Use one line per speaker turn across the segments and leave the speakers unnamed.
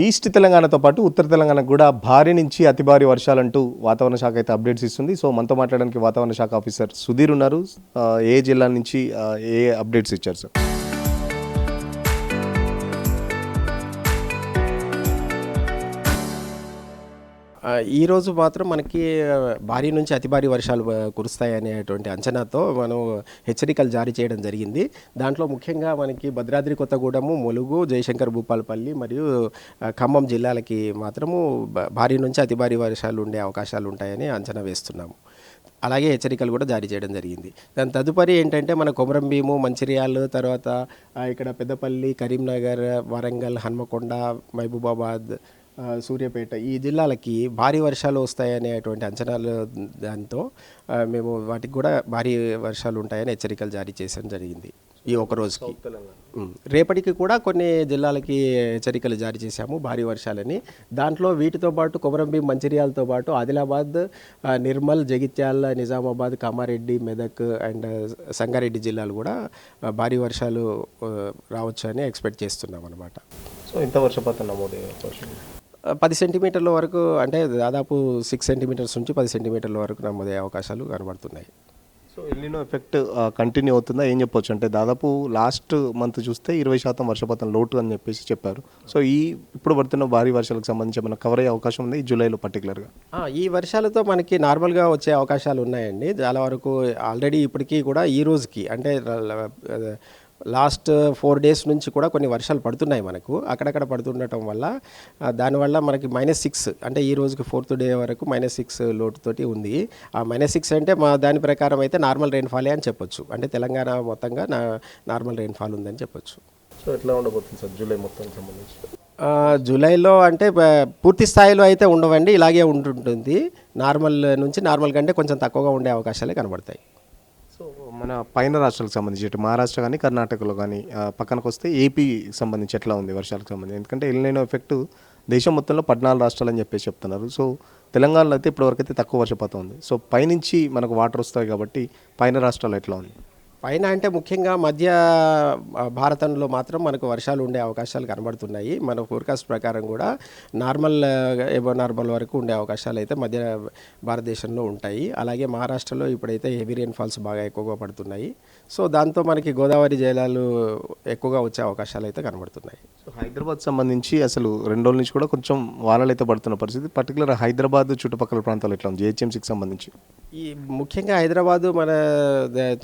East తెలంగాణతో పాటు ఉత్తర తెలంగాణకు కూడా భారీ నుంచి అతి భారీ వర్షాలంటూ వాతావరణ శాఖ అయితే అప్డేట్స్ ఇస్తుంది. సో మనతో మాట్లాడడానికి వాతావరణ శాఖ ఆఫీసర్ సుధీర్ ఉన్నారు. ఏ జిల్లా నుంచి ఏ అప్డేట్స్ ఇచ్చారు సార్?
ఈరోజు మాత్రం మనకి భారీ నుంచి అతి భారీ వర్షాలు కురుస్తాయనేటువంటి అంచనాతో మనం హెచ్చరికలు జారీ చేయడం జరిగింది. దాంట్లో ముఖ్యంగా మనకి భద్రాద్రి కొత్తగూడెము, ములుగు, జయశంకర్ భూపాలపల్లి మరియు ఖమ్మం జిల్లాలకి మాత్రము భారీ నుంచి అతి భారీ వర్షాలు ఉండే అవకాశాలు ఉంటాయని అంచనా వేస్తున్నాము. అలాగే హెచ్చరికలు కూడా జారీ చేయడం జరిగింది. దాని తదుపరి ఏంటంటే మన కొమరంభీము, మంచిర్యాల, తర్వాత ఇక్కడ పెద్దపల్లి, కరీంనగర్, వరంగల్, హన్మకొండ, మహబూబాబాద్, సూర్యాపేట ఈ జిల్లాలకి భారీ వర్షాలు వస్తాయనేటువంటి అంచనాలు దాంతో మేము వాటికి కూడా భారీ వర్షాలు ఉంటాయని హెచ్చరికలు జారీ చేయడం జరిగింది. ఈ ఒక రోజుకి రేపటికి కూడా కొన్ని జిల్లాలకి హెచ్చరికలు జారీ చేశాము భారీ వర్షాలని. దాంట్లో వీటితో పాటు కొమరంభీం, మంచిర్యాలతో పాటు ఆదిలాబాద్, నిర్మల్, జగిత్యాల, నిజామాబాద్, కామారెడ్డి, మెదక్ అండ్ సంగారెడ్డి జిల్లాలు కూడా భారీ వర్షాలు రావచ్చు అని ఎక్స్పెక్ట్ చేస్తున్నాం అన్నమాట.
సో ఇంత వర్షపాతం నమోదు
10 సెంటీమీటర్ల వరకు, అంటే దాదాపు 6 సెంటీమీటర్స్ నుంచి 10 సెంటీమీటర్ల వరకు నమోదయ్యే అవకాశాలు కనబడుతున్నాయి.
సో ఎల్నినో ఎఫెక్ట్ కంటిన్యూ అవుతుందా ఏం చెప్పొచ్చు? అంటే దాదాపు లాస్ట్ మంత్ చూస్తే 20% వర్షపాతం లోటు అని చెప్పారు. సో ఇప్పుడు పడుతున్న భారీ వర్షాలకు సంబంధించి ఏమైనా కవర్ అయ్యే అవకాశం ఉంది ఈ జూలైలో పర్టికులర్గా?
ఈ వర్షాలతో మనకి నార్మల్గా వచ్చే అవకాశాలు ఉన్నాయండి. చాలా వరకు ఆల్రెడీ ఇప్పటికీ కూడా ఈ రోజుకి అంటే లాస్ట్ 4 days నుంచి కూడా కొన్ని వర్షాలు పడుతున్నాయి మనకు. అక్కడక్కడ పడుతుండటం వల్ల దానివల్ల మనకి -6 అంటే ఈ రోజుకి 4th డే వరకు -6 లోటుతోటి ఉంది. ఆ -6 అంటే దాని ప్రకారం అయితే నార్మల్ రెయిన్ఫాలే అని చెప్పొచ్చు. అంటే తెలంగాణ మొత్తంగా నార్మల్ రెయిన్ఫాల్ ఉందని చెప్పొచ్చు.
సో ఎట్లా ఉండబోతుంది సార్ జూలై మొత్తానికి సంబంధించి?
జూలైలో అంటే పూర్తి స్థాయిలో అయితే ఉండవండి, ఇలాగే ఉంటుంటుంది. నార్మల్ కంటే కొంచెం తక్కువగా ఉండే అవకాశాలే కనబడతాయి.
సో మన పైన రాష్ట్రాలకు సంబంధించి ఇటు మహారాష్ట్ర కానీ కర్ణాటకలో కానీ పక్కనకు వస్తే ఏపీకి సంబంధించి ఎట్లా ఉంది వర్షాలకు సంబంధించి? ఎందుకంటే ఎల్నినో ఎఫెక్ట్ దేశం మొత్తంలో 14 రాష్ట్రాలు అని చెప్పేసి చెప్తున్నారు. సో తెలంగాణలో అయితే ఇప్పటివరకు అయితే తక్కువ వర్షపాతం ఉంది. సో పైనుంచి మనకు వాటర్ వస్తాయి కాబట్టి పైన రాష్ట్రాలు ఎట్లా ఉంది?
పైన అంటే ముఖ్యంగా మధ్య భారతంలో మాత్రం మనకు వర్షాలు ఉండే అవకాశాలు కనబడుతున్నాయి. మన ఫోర్కాస్ట్ ప్రకారం కూడా నార్మల్ వరకు ఉండే అవకాశాలు అయితే మధ్య భారతదేశంలో ఉంటాయి. అలాగే మహారాష్ట్రలో ఇప్పుడైతే హెవీ రెయిన్ఫాల్స్ బాగా ఎక్కువగా పడుతున్నాయి. సో దాంతో మనకి గోదావరి జలాలు ఎక్కువగా వచ్చే అవకాశాలు అయితే కనబడుతున్నాయి.
సో హైదరాబాద్ సంబంధించి అసలు 2 రోజుల నుంచి కూడా కొంచెం వానలు అయితే పడుతున్న పరిస్థితి. పర్టికులర్ హైదరాబాద్ చుట్టుపక్కల ప్రాంతాలు ఎట్లా ఉంది జిహెచ్ఎంసీకి సంబంధించి?
ముఖ్యంగా హైదరాబాదు మన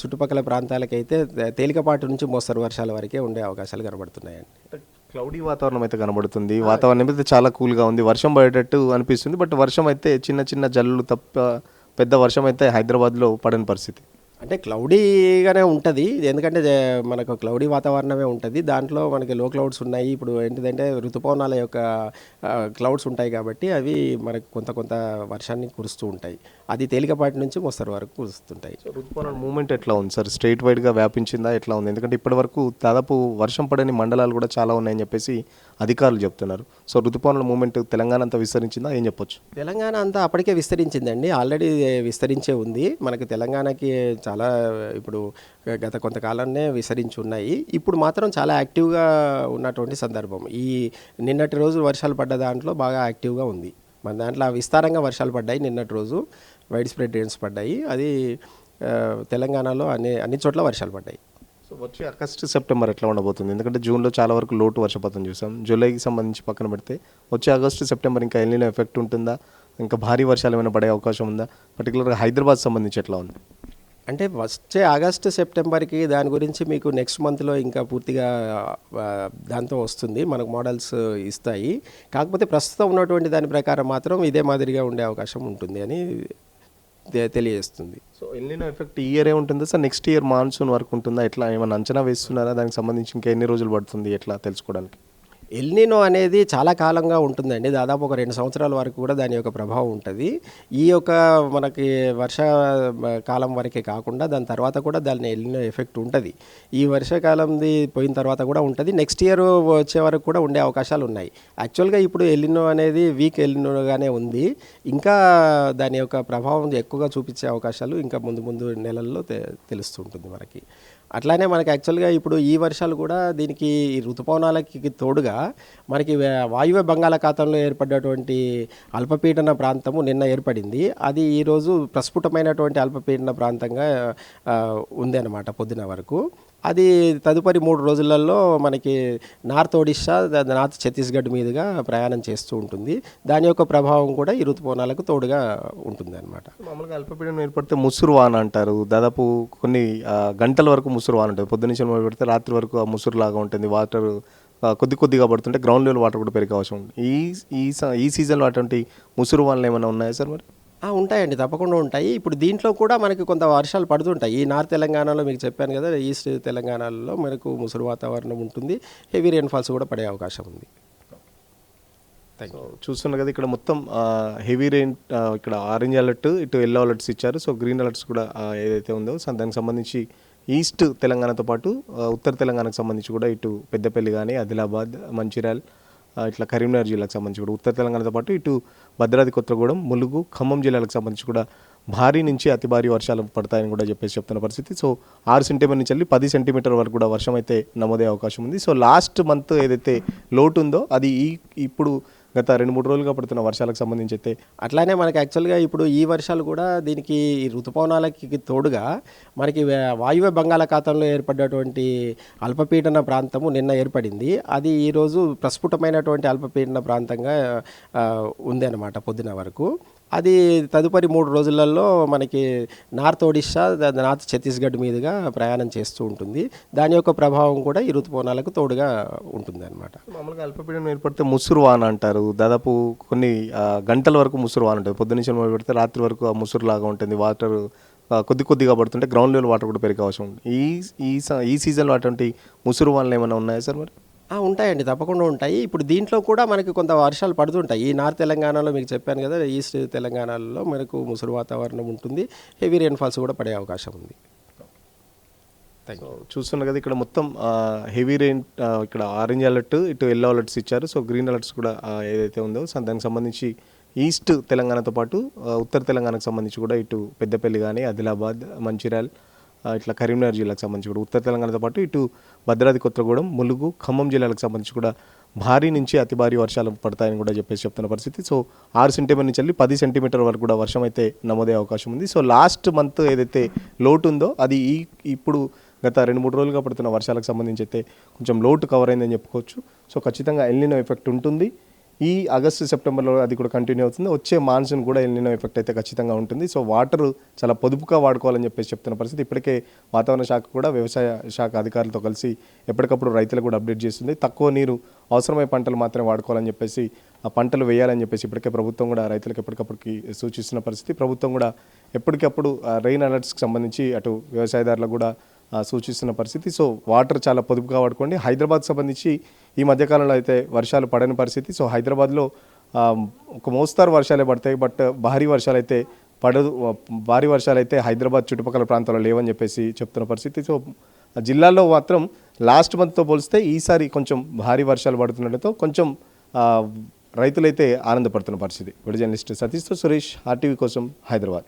చుట్టుపక్కల ప్రాంతాలకైతే తేలికపాటి నుంచి మోస్తరు వర్షాల వరకే ఉండే అవకాశాలు కనబడుతున్నాయండి.
క్లౌడీ వాతావరణం అయితే కనబడుతుంది. వాతావరణం అయితే చాలా కూల్గా ఉంది, వర్షం పడేటట్టు అనిపిస్తుంది. బట్ వర్షం అయితే చిన్న చిన్న జల్లులు తప్ప పెద్ద వర్షం అయితే హైదరాబాద్లో పడని పరిస్థితి.
అంటే క్లౌడీగానే ఉంటుంది, ఎందుకంటే మనకు క్లౌడీ వాతావరణమే ఉంటుంది. దాంట్లో మనకి లో క్లౌడ్స్ ఉన్నాయి. ఇప్పుడు ఏంటిదంటే ఋతుపవనాల యొక్క క్లౌడ్స్ ఉంటాయి కాబట్టి అవి మనకు కొంత వర్షాన్ని కురుస్తూ ఉంటాయి. అది తేలికపాటి నుంచి మోస్తరు వరకు కురుస్తుంటాయి.
ఋతుపవనాల మూమెంట్ ఎట్లా ఉంది సార్? స్టేట్ వైడ్గా వ్యాపించిందా ఎట్లా ఉంది? ఎందుకంటే ఇప్పటి వరకు దాదాపు వర్షం పడని మండలాలు కూడా చాలా ఉన్నాయని చెప్పేసి అధికారులు చెప్తున్నారు. సో ఋతుపవనాల మూమెంట్ తెలంగాణ అంతా విస్తరించిందా ఏం చెప్పొచ్చు?
తెలంగాణ అంతా అప్పటికే విస్తరించిందండి, ఆల్రెడీ విస్తరించే ఉంది. మనకి తెలంగాణకి చాలా ఇప్పుడు గత కొంతకాలాన్నే విస్తరించి ఉన్నాయి. ఇప్పుడు మాత్రం చాలా యాక్టివ్గా ఉన్నటువంటి సందర్భం. ఈ నిన్నటి రోజు వర్షాలు పడ్డ దాంట్లో బాగా యాక్టివ్గా ఉంది. మన దాంట్లో విస్తారంగా వర్షాలు పడ్డాయి. నిన్నటి రోజు వైడ్ స్ప్రెడ్ రెయిన్స్ పడ్డాయి. అది తెలంగాణలో అన్ని చోట్ల వర్షాలు పడ్డాయి.
సో వచ్చే ఆగస్టు సెప్టెంబర్ ఎట్లా ఉండబోతుంది? ఎందుకంటే జూన్లో చాలా వరకు లోటు వర్షపాతం చూసాం. జూలైకి సంబంధించి పక్కన పెడితే వచ్చే ఆగస్టు సెప్టెంబర్ ఇంకా ఎల్నినో ఎఫెక్ట్ ఉంటుందా? ఇంకా భారీ వర్షాలు ఏమైనా పడే అవకాశం ఉందా? పర్టికులర్గా హైదరాబాద్ సంబంధించి ఎట్లా ఉంది?
అంటే వచ్చే ఆగస్టు సెప్టెంబర్కి దాని గురించి మీకు నెక్స్ట్ మంత్లో ఇంకా పూర్తిగా దాంతో వస్తుంది, మనకు మోడల్స్ ఇస్తాయి. కాకపోతే ప్రస్తుతం ఉన్నటువంటి దాని ప్రకారం మాత్రం ఇదే మాదిరిగా ఉండే అవకాశం ఉంటుంది అని తెలియజేస్తుంది.
సో ఎల్నినో ఎఫెక్ట్ ఈ ఇయరే ఉంటుందా సార్? నెక్స్ట్ ఇయర్ మాన్సూన్ వరకు ఉంటుందా? ఎట్లా ఏమైనా అంచనా వేస్తున్నారా? దానికి సంబంధించి ఇంకా ఎన్ని రోజులు పడుతుంది ఎట్లా తెలుసుకోవడానికి?
ఎల్నినో అనేది చాలా కాలంగా ఉంటుందండి. దాదాపు ఒక 2 సంవత్సరాల వరకు కూడా దాని యొక్క ప్రభావం ఉంటుంది. ఈ యొక్క మనకి వర్షాకాలం వరకే కాకుండా దాని తర్వాత కూడా దాని ఎల్నినో ఎఫెక్ట్ ఉంటుంది. ఈ వర్షాకాలంది పోయిన తర్వాత కూడా ఉంటుంది. నెక్స్ట్ ఇయర్ వచ్చే వరకు కూడా ఉండే అవకాశాలు ఉన్నాయి. యాక్చువల్గా ఇప్పుడు ఎల్నినో అనేది వీక్ ఎల్నినోగానే ఉంది. ఇంకా దాని యొక్క ప్రభావం ఎక్కువగా చూపించే అవకాశాలు ఇంకా ముందు నెలల్లో తెలుస్తూ ఉంటుంది మనకి. అట్లానే మనకి యాక్చువల్గా ఇప్పుడు ఈ వర్షాలు కూడా దీనికి ఈ ఋతుపవనాలకి తోడుగా మనకి వాయువ్య బంగాళాఖాతంలో ఏర్పడ్డటువంటి అల్పపీడన ప్రాంతము నిన్న ఏర్పడింది. అది ఈరోజు ప్రస్ఫుటమైనటువంటి అల్పపీడన ప్రాంతంగా ఉంది అన్నమాట పొద్దున వరకు. అది తదుపరి 3 రోజులలో మనకి నార్త్ ఒడిషా, నార్త్ ఛత్తీస్గఢ్ మీదుగా ప్రయాణం చేస్తూ ఉంటుంది. దాని యొక్క ప్రభావం కూడా ఈ ఋతుపవనాలకు తోడుగా ఉంటుంది అనమాట.
మామూలుగా అల్పపీడనం ఏర్పడితే ముసురు వాన అంటారు. దాదాపు కొన్ని గంటల వరకు ముసురు వాన ఉంటుంది. పొద్దున్నుంచి మొదలు పెడితే రాత్రి వరకు ఆ ముసురు లాగా ఉంటుంది. వాటర్ కొద్దిగా పడుతుంటే గ్రౌండ్ లెవెల్ వాటర్ కూడా పెరిగే అవసరం ఉంది. ఈ సీజన్లో అటువంటి ముసురు వానలు ఏమైనా ఉన్నాయా సార్ మరి?
ఉంటాయండి, తప్పకుండా ఉంటాయి. ఇప్పుడు దీంట్లో కూడా మనకి కొంత వర్షాలు పడుతుంటాయి. ఈ నార్త్ తెలంగాణలో మీకు చెప్పాను కదా, ఈస్ట్ తెలంగాణలో మనకు ముసురు వాతావరణం ఉంటుంది. హెవీ రెయిన్ఫాల్స్ కూడా పడే అవకాశం ఉంది.
చూస్తున్నారు కదా, ఇక్కడ మొత్తం హెవీ రెయిన్, ఇక్కడ ఆరెంజ్ అలర్ట్, ఇటు ఎల్లో అలర్ట్స్ ఇచ్చారు. సో గ్రీన్ అలర్ట్స్ కూడా ఏదైతే ఉందో దానికి సంబంధించి ఈస్ట్ తెలంగాణతో పాటు ఉత్తర తెలంగాణకు సంబంధించి కూడా ఇటు పెద్దపల్లి కానీ, ఆదిలాబాద్, మంచిర్యాల, ఇట్లా కరీంనగర్ జిల్లాకు సంబంధించి కూడా ఉత్తర తెలంగాణతో పాటు ఇటు భద్రాద్రి కొత్తగూడెం, ములుగు, ఖమ్మం జిల్లాలకు సంబంధించి కూడా భారీ నుంచి అతి భారీ వర్షాలు పడతాయని కూడా చెప్తున్న పరిస్థితి. సో 6 సెంటీమీటర్ నుంచి వెళ్ళి 10 సెంటీమీటర్ వరకు కూడా వర్షం అయితే నమోదయ్యే అవకాశం ఉంది. సో లాస్ట్ మంత్ ఏదైతే లోటు ఉందో అది ఇప్పుడు గత 2-3 రోజులుగా పడుతున్న వర్షాలకు సంబంధించి అయితే
అట్లానే మనకి యాక్చువల్గా ఇప్పుడు ఈ వర్షాలు కూడా దీనికి ఈ ఋతుపవనాలకి తోడుగా మనకి వాయువ్య బంగాళాఖాతంలో ఏర్పడ్డటువంటి అల్పపీడన ప్రాంతము నిన్న ఏర్పడింది. అది ఈరోజు ప్రస్ఫుటమైనటువంటి అల్పపీడన ప్రాంతంగా ఉంది అన్నమాట పొద్దున వరకు. అది తదుపరి 3 రోజులలో మనకి నార్త్ ఒడిషా, నార్త్ ఛత్తీస్గఢ్ మీదుగా ప్రయాణం చేస్తూ ఉంటుంది. దాని యొక్క ప్రభావం కూడా ఈ ఋతుపవనాలకు తోడుగా ఉంటుంది అనమాట.
మామూలుగా అల్పపీడనం ఏర్పడితే ముసురు వాన అంటారు. దాదాపు కొన్ని గంటల వరకు ముసురు వాన ఉంటుంది. పొద్దున్నుంచి మొదలు పెడితే రాత్రి వరకు ఆ ముసురు లాగా ఉంటుంది. వాటర్ కొద్దిగా పడుతుంటే గ్రౌండ్ లెవెల్ వాటర్ కూడా పెరిగే అవసరం ఉంది. ఈ సీజన్లో అటువంటి ముసురు వానలు ఏమైనా ఉన్నాయా సార్ మరి?
ఉంటాయండి, తప్పకుండా ఉంటాయి. ఇప్పుడు దీంట్లో కూడా మనకి కొంత వర్షాలు పడుతుంటాయి. ఈ నార్త్ తెలంగాణలో మీకు చెప్పాను కదా, ఈస్ట్ తెలంగాణలో మనకు ముసురు వాతావరణం ఉంటుంది. హెవీ రెయిన్ఫాల్స్ కూడా పడే అవకాశం ఉంది.
చూస్తున్నారు కదా, ఇక్కడ మొత్తం హెవీ రెయిన్, ఇక్కడ ఆరెంజ్ అలర్ట్, ఇటు ఎల్లో అలర్ట్స్ ఇచ్చారు. సో గ్రీన్ అలర్ట్స్ కూడా ఏదైతే ఉందో దానికి సంబంధించి ఈస్ట్ తెలంగాణతో పాటు ఉత్తర తెలంగాణకు సంబంధించి కూడా ఇటు పెద్దపల్లి కానీ, ఆదిలాబాద్, మంచిర్యాల, ఇట్లా కరీంనగర్ జిల్లాకు సంబంధించి కూడా ఉత్తర తెలంగాణతో పాటు ఇటు భద్రాద్రి కొత్తగూడెం, ములుగు, ఖమ్మం జిల్లాలకు సంబంధించి కూడా భారీ నుంచి అతి భారీ వర్షాలు పడతాయని కూడా చెప్తున్న పరిస్థితి. సో 6 సెంటీమీటర్ నుంచి వెళ్ళి 10 సెంటీమీటర్ వరకు కూడా వర్షం అయితే నమోదయ్యే అవకాశం ఉంది. సో లాస్ట్ మంత్ ఏదైతే లోటు ఉందో అది ఇప్పుడు గత 2-3 రోజులుగా పడుతున్న వర్షాలకు సంబంధించి అయితే కొంచెం లోటు కవర్ అయిందని చెప్పుకోవచ్చు. సో ఖచ్చితంగా ఎల్నినో ఎఫెక్ట్ ఉంటుంది. ఈ ఆగస్టు సెప్టెంబర్లో అది కూడా కంటిన్యూ అవుతుంది. వచ్చే మాన్సూన్ కూడా ఎల్నినో ఎఫెక్ట్ అయితే ఖచ్చితంగా ఉంటుంది. సో వాటర్ చాలా పొదుపుగా వాడుకోవాలని చెప్తున్న పరిస్థితి. ఇప్పటికే వాతావరణ శాఖ కూడా వ్యవసాయ శాఖ అధికారులతో కలిసి ఎప్పటికప్పుడు రైతులకు కూడా అప్డేట్ చేస్తుంది. తక్కువ నీరు అవసరమైన పంటలు మాత్రమే వాడుకోవాలని చెప్పేసి, ఆ పంటలు వేయాలని చెప్పేసి ఇప్పటికే ప్రభుత్వం కూడా రైతులకు ఎప్పటికప్పటికి సూచిస్తున్న పరిస్థితి. ప్రభుత్వం కూడా ఎప్పటికప్పుడు రెయిన్ అలర్ట్స్కి సంబంధించి అటు వ్యవసాయదారులకు కూడా సూచిస్తున్న పరిస్థితి. సో వాటర్ చాలా పొదుపుగా వాడుకోండి. హైదరాబాద్కి సంబంధించి ఈ మధ్యకాలంలో అయితే వర్షాలు పడని పరిస్థితి. సో హైదరాబాద్లో ఒక మోస్తారు వర్షాలే పడతాయి, బట్ భారీ వర్షాలు అయితే పడదు. భారీ వర్షాలు అయితే హైదరాబాద్ చుట్టుపక్కల ప్రాంతాల్లో లేవని చెప్పేసి చెప్తున్న పరిస్థితి. సో జిల్లాల్లో మాత్రం లాస్ట్ మంత్తో పోలిస్తే ఈసారి కొంచెం భారీ వర్షాలు పడుతుండటంతో కొంచెం రైతులైతే ఆనందపడుతున్న పరిస్థితి. వీడియో జర్నలిస్ట్ సతీష్తో సురేష్, ఆర్టీవీ కోసం, హైదరాబాద్.